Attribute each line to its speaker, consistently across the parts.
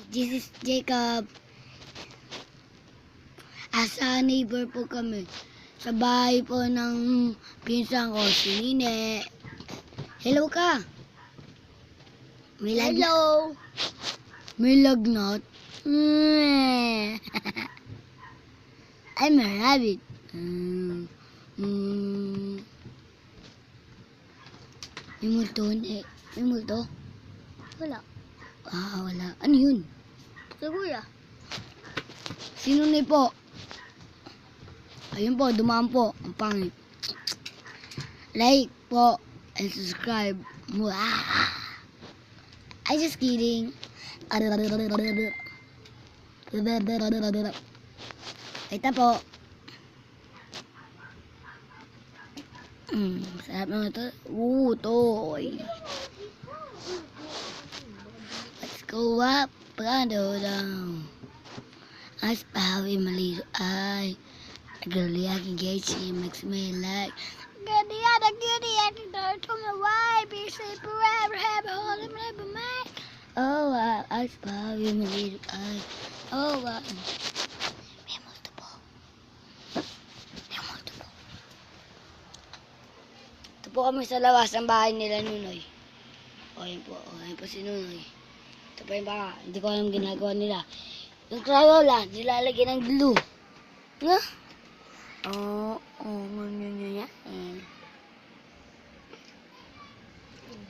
Speaker 1: This is Jacob. Asa neighbor po kami. Sa bahay po ng pinsan ko, si Nine. Hello ka. Hello. May lagnat. I'm a rabbit. May multo. May multo?
Speaker 2: Wala.
Speaker 1: Wala. Ano yun?
Speaker 2: Kuya.
Speaker 1: Sino na po? Ayun po, dumaan po. Ang pangit. Like po and subscribe. I just kidding. Ito po. Sarap naman ito. Toy. Let's go up. Prado down. As Pawi Malito ay girly I can get you makes me like goody I can go to my wife be safe forever have a hold of never mind. Oh as Pawi Malito ay may multiple. Ito po kami sa labas ng bahay nila Nunoy. Ayun po si Nunoy. Ito pa yung baka, hindi ko alam ginagawa nila. Yung Crayola, nilalagyan ng glue. Nga? Ganyan.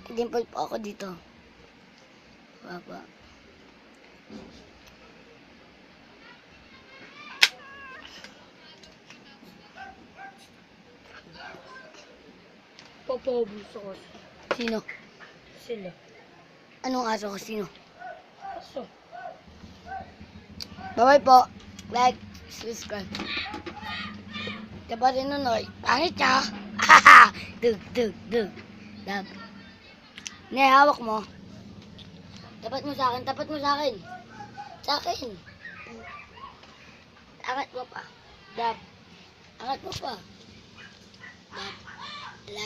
Speaker 1: Dimple po ako dito. Papa.
Speaker 2: Papabuso ko.
Speaker 1: Sino?
Speaker 2: Sila.
Speaker 1: Anong aso ko? Sino?
Speaker 2: Aso.
Speaker 1: Bye-bye po. Like, subscribe. Diba rin Nunoy? Pangit niya. Dug. Love. Hawak mo. Tapat mo sa akin. Sa akin. Angat mo pa. Dab. Angat mo pa. Dab.